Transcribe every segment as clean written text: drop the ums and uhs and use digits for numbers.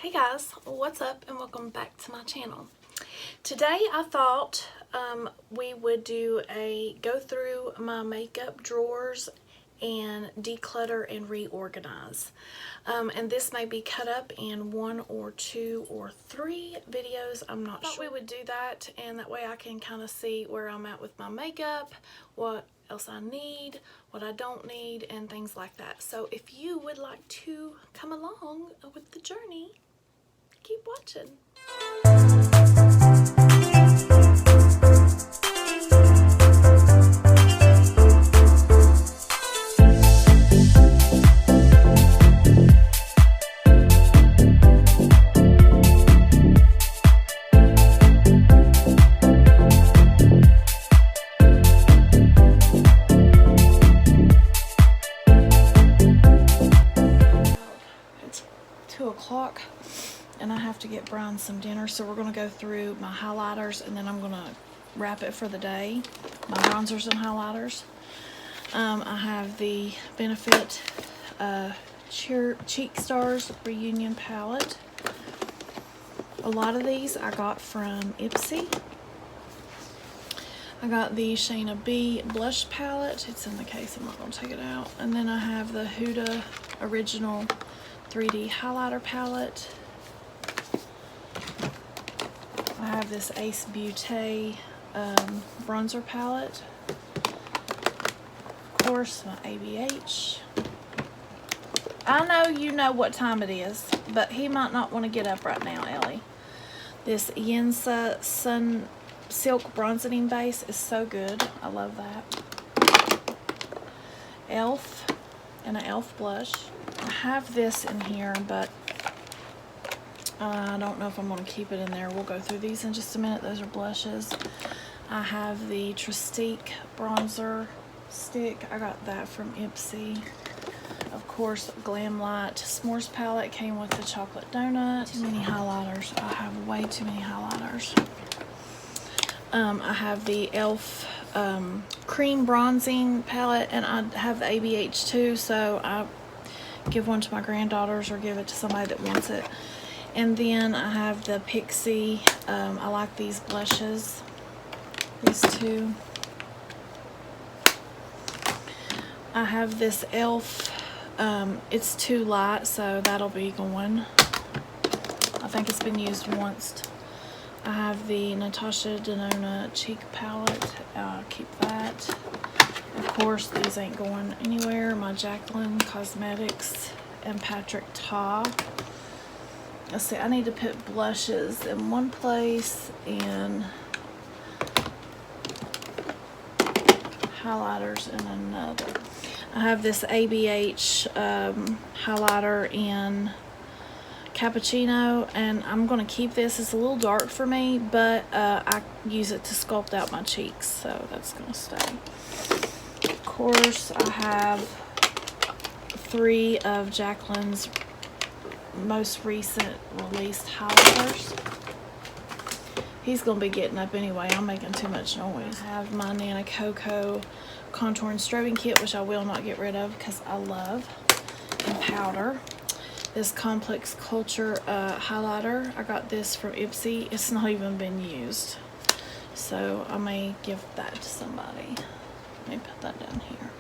Hey guys, what's up and welcome back to my channel. Today I thought we would go through my makeup drawers and declutter and reorganize. And this may be cut up in 1 or 2 or 3 videos. I'm not sure. We would do that, and that way I can kind of see where I'm at with my makeup, what else I need, what I don't need, and things like that. So if you would like to come along with the journey, keep watching. It's 2 o'clock. And I have to get Brian some dinner, so we're going to go through my highlighters and then I'm going to wrap it for the day. My bronzers and highlighters. I have the Benefit Cheek Stars Reunion palette. A lot of these I got from Ipsy. I got the Shayna B blush palette. It's in the case, I'm not going to take it out. And then I have the Huda Original 3D highlighter palette. I have this Ace Beauté bronzer palette. Of course, my ABH. I know you know what time it is, but he might not want to get up right now, Ellie. This Yensa Sun Silk Bronzing Base is so good. I love that. Elf and an Elf blush. I have this in here, but I don't know if I'm going to keep it in there. We'll go through these in just a minute. Those are blushes. I have the Trestique bronzer stick. I got that from Ipsy. Of course, Glam Light S'mores palette came with the chocolate donut. Too many highlighters. I have way too many highlighters. I have the Elf cream bronzing palette, and I have the ABH too, so I give one to my granddaughters or give it to somebody that wants it. And then I have the Pixie, I like these blushes, these two. I have this Elf, it's too light, so that'll be going. I think it's been used once. I have the Natasha Denona cheek palette, keep that. Of course, these ain't going anywhere. My Jacqueline Cosmetics and Patrick Ta. Let's see, I need to put blushes in one place and highlighters in another. I have this ABH highlighter in Cappuccino, and I'm going to keep this. It's a little dark for me, but I use it to sculpt out my cheeks, so that's going to stay. Of course, I have 3 of Jacqueline's most recent released highlighters. He's gonna be getting up anyway. I'm making too much noise. I have my Nana Coco contour and strobing kit, which I will not get rid of because I love, and powder. This Complex Culture highlighter, I got this from Ipsy. It's not even been used, so I may give that to somebody. Let me put that down here.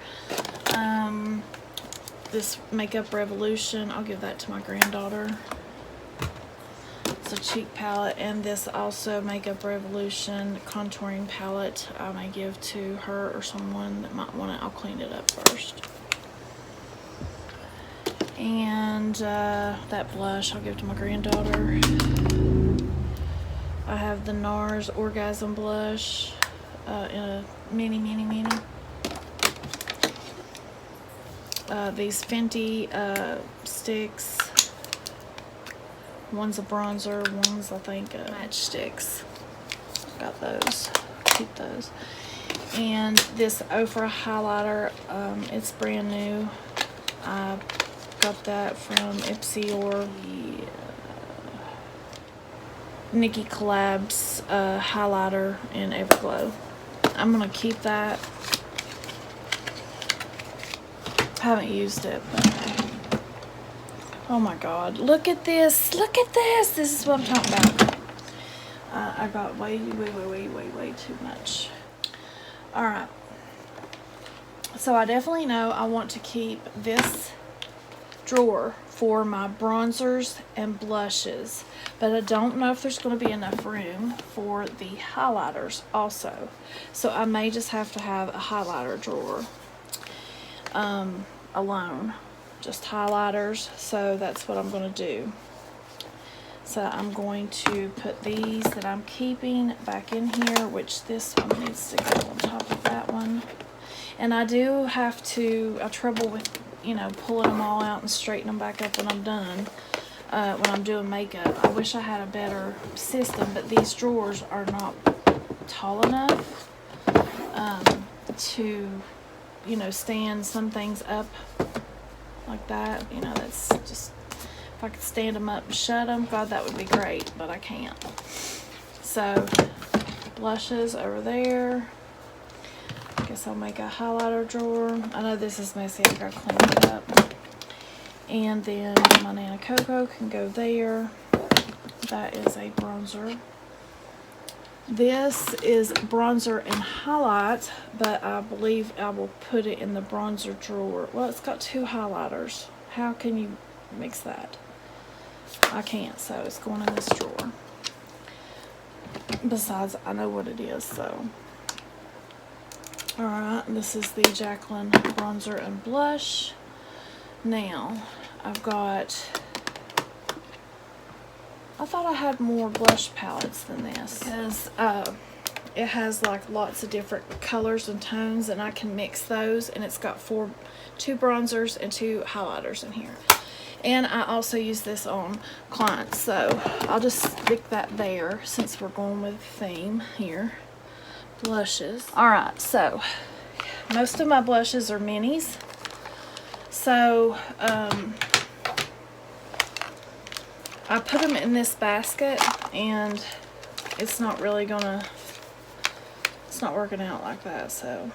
This Makeup Revolution, I'll give that to my granddaughter. It's a cheek palette, and this also Makeup Revolution contouring palette I may give to her or someone that might want it. I'll clean it up first. And that blush I'll give to my granddaughter. I have the Nars Orgasm blush in a mini. These Fenty sticks. One's a bronzer, one's I think matchsticks. Got those. Keep those. And this Ofra highlighter, it's brand new. I got that from Ipsy or Nikki Collabs highlighter in Everglow. I'm gonna keep that. I haven't used it, but Oh my God, look at this, look at this. This is what I'm talking about. I got way too much. All right. So I definitely know I want to keep this drawer for my bronzers and blushes, but I don't know if there's going to be enough room for the highlighters also. So I may just have to have a highlighter drawer alone, just highlighters. So that's what I'm going to do. So I'm going to put these that I'm keeping back in here, which this one needs to go on top of that one. And I do have to, I trouble with, you know, pulling them all out and straightening them back up when I'm done, when I'm doing makeup. I wish I had a better system, but these drawers are not tall enough to, you know, stand some things up like that. You know, that's just, if I could stand them up and shut them, God, that would be great, but I can't. So, blushes over there. I guess I'll make a highlighter drawer. I know this is messy, I gotta clean it up. And then my Nana Coco can go there. That is a bronzer. This is bronzer and highlight, but I believe I will put it in the bronzer drawer. Well, it's got two highlighters. How can you mix that? I can't, so it's going in this drawer. Besides, I know what it is, so. Alright, this is the Jacqueline bronzer and blush. Now, I've got, I thought I had more blush palettes than this, because it has like lots of different colors and tones, and I can mix those, and it's got two bronzers and two highlighters in here. And I also use this on clients, so I'll just stick that there since we're going with the theme here. Blushes. Alright, so most of my blushes are minis. So I put them in this basket, and it's not really gonna, it's not working out like that. So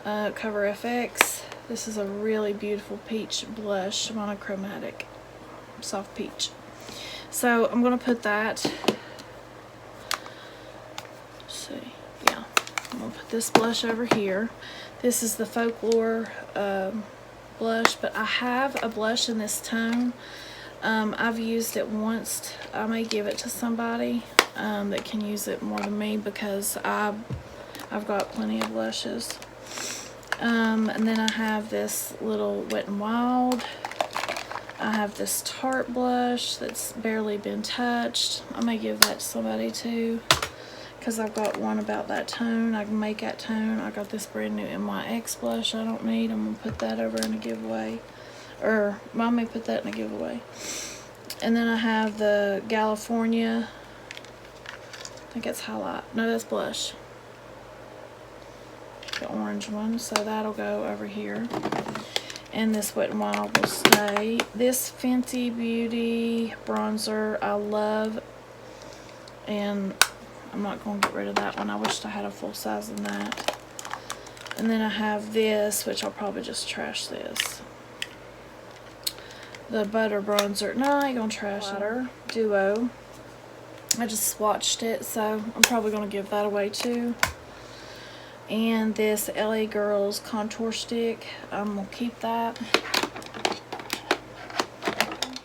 Cover FX. This is a really beautiful peach blush, monochromatic, soft peach. So I'm gonna put that. Let's see, yeah, I'm gonna put this blush over here. This is the Folklore blush, but I have a blush in this tone. I've used it once. I may give it to somebody that can use it more than me, because I've got plenty of blushes. And then I have this little Wet n Wild. I have this Tarte blush that's barely been touched. I may give that to somebody too, because I've got one about that tone. I can make that tone. I got this brand new NYX blush I don't need. I'm going to put that over in a giveaway. Or, I may put that in a giveaway. And then I have the California. I think it's highlight. No, that's blush. The orange one, so that'll go over here, and this Wet n Wild will stay. This Fenty Beauty bronzer I love, and I'm not going to get rid of that one. I wished I had a full size in that. And then I have this, which I'll probably just trash this. The Butter bronzer. No, I ain't gonna trash it. Duo. I just swatched it, so I'm probably gonna give that away too. And this LA Girls contour stick, I'm gonna keep that.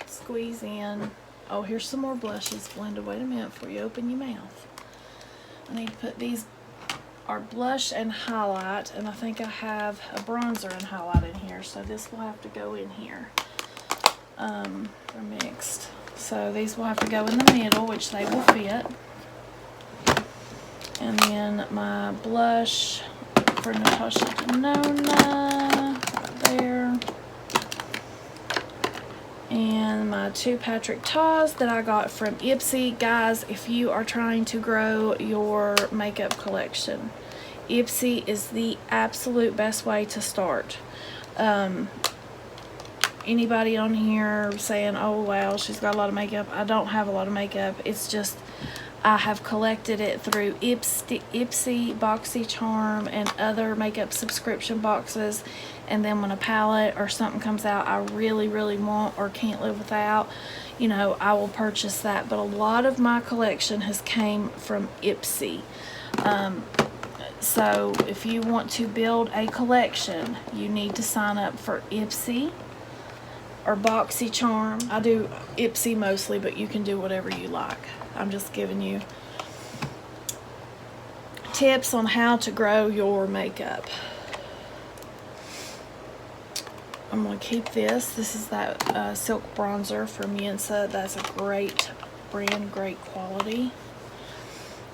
Squeeze in. Oh, here's some more blushes. Belinda, wait a minute before you open your mouth. I need to put these, are blush and highlight, and I think I have a bronzer and highlight in here, so this will have to go in here. They're mixed. So these will have to go in the middle, which they will fit. And then my blush for Natasha Denona, right there. And my two Patrick Ta's that I got from Ipsy. Guys, if you are trying to grow your makeup collection, Ipsy is the absolute best way to start. anybody on here saying, oh wow, she's got a lot of makeup. I don't have a lot of makeup. It's just I have collected it through Ipsy, BoxyCharm, and other makeup subscription boxes. And then when a palette or something comes out I really, really want or can't live without, you know, I will purchase that. But a lot of my collection has came from Ipsy. So if you want to build a collection, you need to sign up for Ipsy or BoxyCharm. I do Ipsy mostly, but you can do whatever you like. I'm just giving you tips on how to grow your makeup. I'm going to keep this. This is that silk bronzer from Yinsa. That's a great brand, great quality.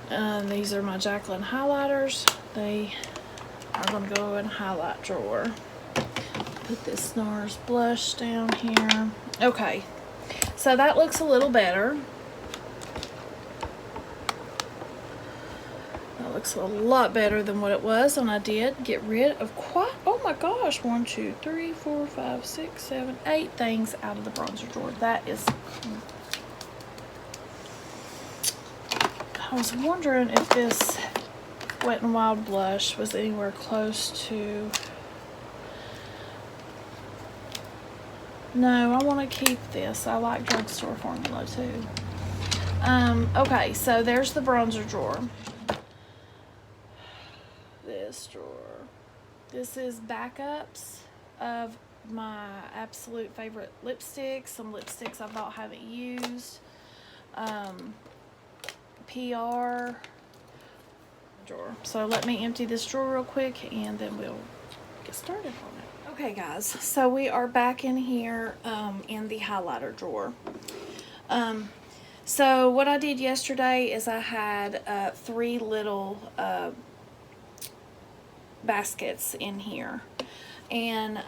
These are my Jaclyn highlighters. They are going to go in a highlight drawer. Put this Nars blush down here. Okay, so that looks a little better. That looks a lot better than what it was when I did get rid of quite, oh my gosh, 1, 2, 3, 4, 5, 6, 7, 8 things out of the bronzer drawer. That is, I was wondering if this Wet n Wild blush was anywhere close to, no, I want to keep this. I like drugstore formula too. Okay, so there's the bronzer drawer. This drawer. This is backups of my absolute favorite lipsticks. Some lipsticks I thought haven't used. PR drawer. So let me empty this drawer real quick and then we'll get started on it. Okay guys, so we are back in here in the highlighter drawer. So what I did yesterday is I had 3 little baskets in here, and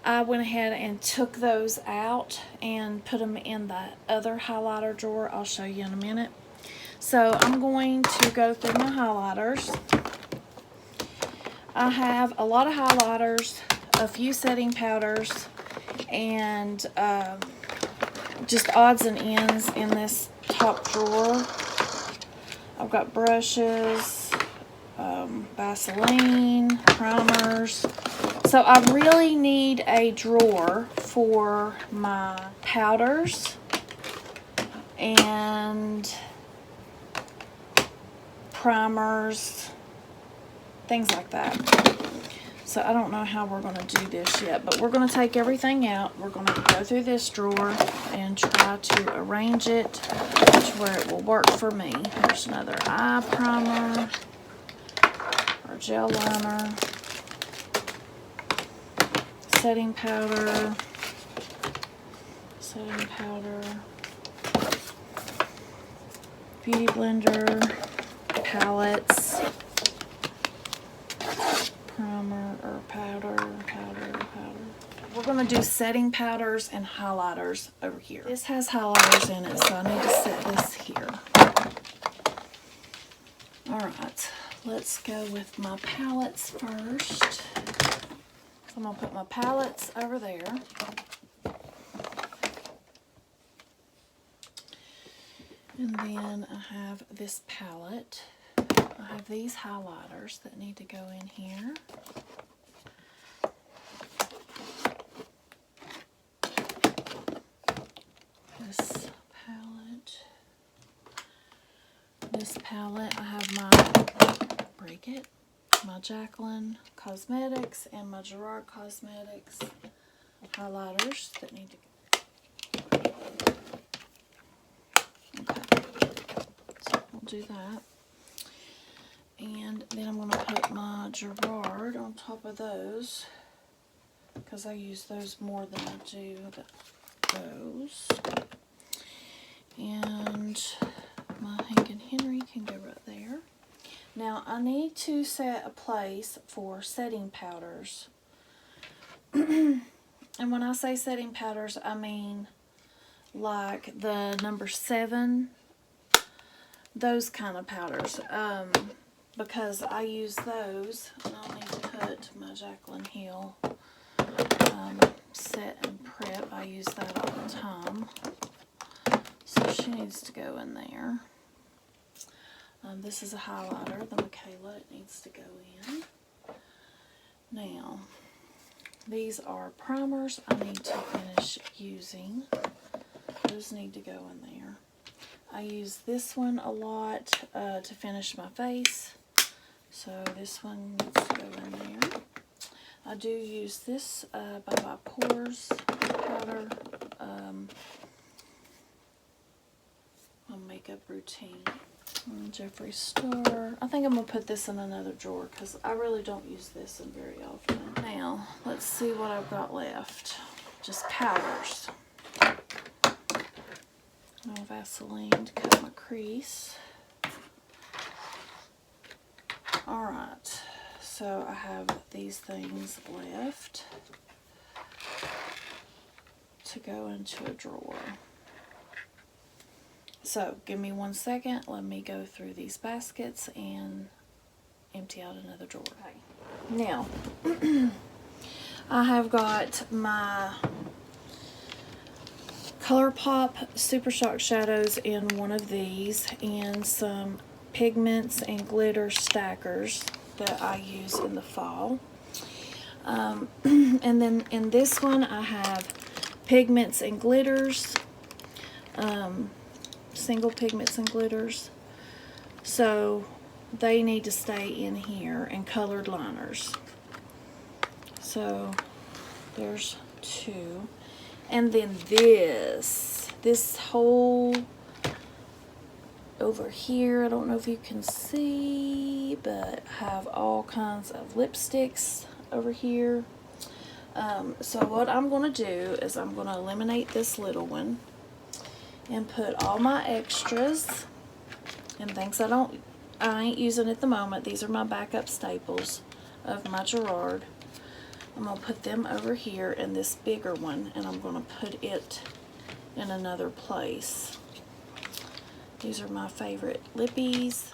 I went ahead and took those out and put them in the other highlighter drawer. I'll show you in a minute. So I'm going to go through my highlighters. I have a lot of highlighters, a few setting powders, and just odds and ends in this top drawer. I've got brushes, Vaseline, primers. So I really need a drawer for my powders and primers, things like that. So I don't know how we're going to do this yet, but we're going to take everything out. We're going to go through this drawer and try to arrange it to where it will work for me. Here's another eye primer or gel liner, setting powder, beauty blender, palettes, primer or powder. We're going to do setting powders and highlighters over here. This has highlighters in it, so I need to set this here. Alright, let's go with my palettes first. So I'm going to put my palettes over there. And then I have this palette. I have these highlighters that need to go in here. This palette, I have my Jaclyn Cosmetics and my Gerard Cosmetics highlighters that need to go. Okay, so we'll do that. And then I'm going to put my Gerard on top of those because I use those more than I do those. And my Hank and Henry can go right there. Now I need to set a place for setting powders. And when I say setting powders, I mean like the number 7, those kind of powders. Because I use those, and I'll need to put my Jaclyn Hill set and prep. I use that all the time. So she needs to go in there. This is a highlighter, the Michaela. It needs to go in. Now, these are primers I need to finish using. Those need to go in there. I use this one a lot to finish my face. So this one needs to go in there. I do use this by Pores powder on makeup routine. Jeffree Star. I think I'm going to put this in another drawer because I really don't use this in very often. Now, let's see what I've got left. Just powders. No Vaseline to cut my crease. Alright, so I have these things left to go into a drawer. So, give me 1 second. Let me go through these baskets and empty out another drawer. Okay. Now, I have got my ColourPop Super Shock Shadows in one of these and some pigments and glitter stackers that I use in the fall. And then in this one I have pigments and glitters. Single pigments and glitters, so they need to stay in here, and colored liners. So there's 2, and then this whole over here, I don't know if you can see, but I have all kinds of lipsticks over here. So what I'm going to do is I'm going to eliminate this little one and put all my extras and things I ain't using at the moment. These are my backup staples of my Gerard. I'm going to put them over here in this bigger one, and I'm going to put it in another place. These are my favorite lippies.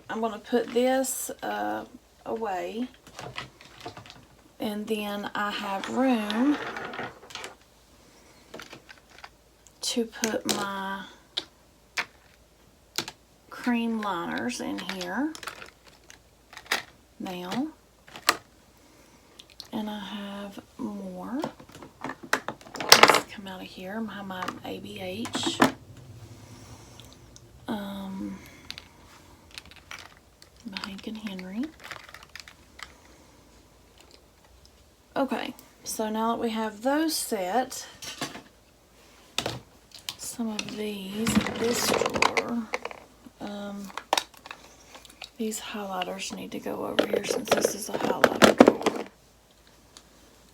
I'm going to put this away, and then I have room to put my cream liners in here now, and I have more. Let's come out of here. I have my ABH. My Hank and Henry. Okay, so now that we have those set, some of these in this drawer, these highlighters need to go over here since this is a highlighter drawer.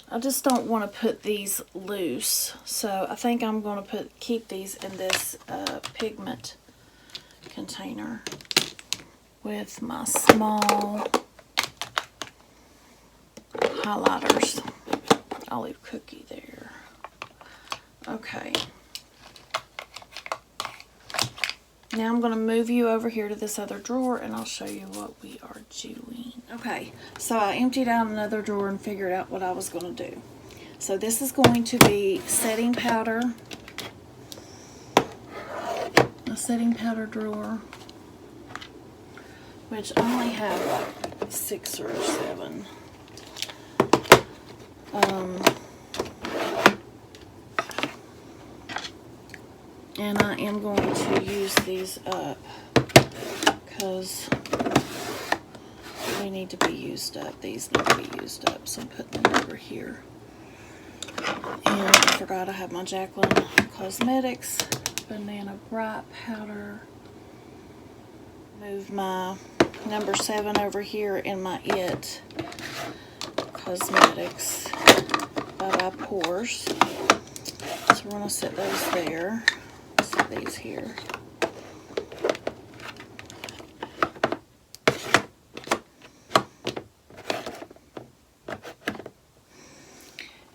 I just don't want to put these loose, so I think I'm going to keep these in this pigment container with my small highlighters. I'll leave Cookie there. Okay. Now I'm going to move you over here to this other drawer, and I'll show you what we are doing. Okay, so I emptied out another drawer and figured out what I was going to do. So this is going to be setting powder. A setting powder drawer, which I only have like 6 or 7. And I am going to use these up because they need to be used up. These need to be used up, so I'm putting them over here. And I forgot I have my Jacqueline Cosmetics Banana Bright Powder. Move my number 7 over here in my It Cosmetics by Pores. So we're going to set those there. Set these here.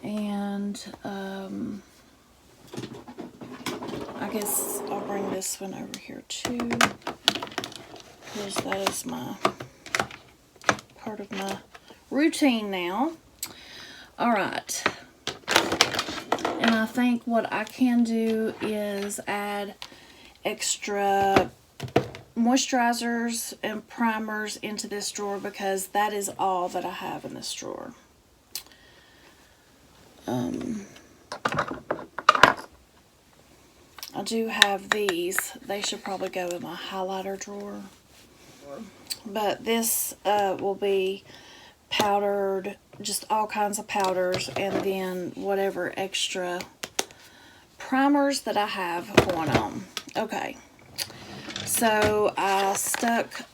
And I guess I'll bring this one over here too, because that is my part of my routine now. All right. And I think what I can do is add extra moisturizers and primers into this drawer, because that is all that I have in this drawer. I do have these. They should probably go in my highlighter drawer. But this will be powdered, just all kinds of powders, and then whatever extra primers that I have going on. Okay, so I stuck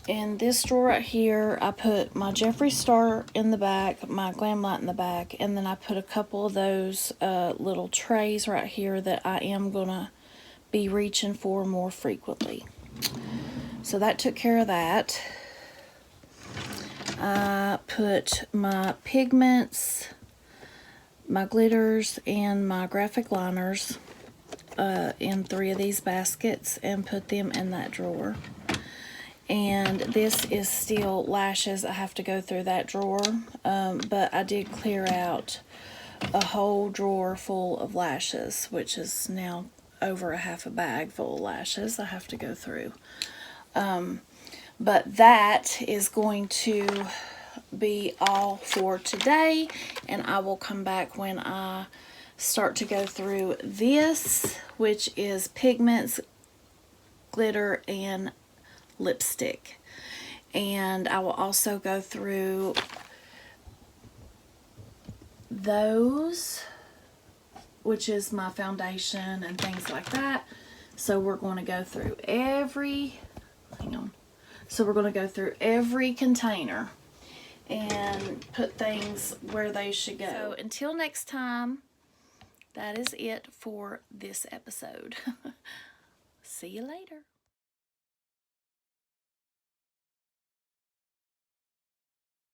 in this drawer right here, I put my Jeffree Star in the back, my Glam Light in the back, and then I put a couple of those little trays right here that I am going to be reaching for more frequently. So that took care of that. I put my pigments, my glitters, and my graphic liners in 3 of these baskets and put them in that drawer. And this is still lashes. I have to go through that drawer, but I did clear out a whole drawer full of lashes, which is now over a half a bag full of lashes I have to go through. But that is going to be all for today, and I will come back when I start to go through this, which is pigments, glitter, and lipstick. And I will also go through those, which is my foundation and things like that. So we're going to go through every container and put things where they should go. So until next time, that is it for this episode. See you later.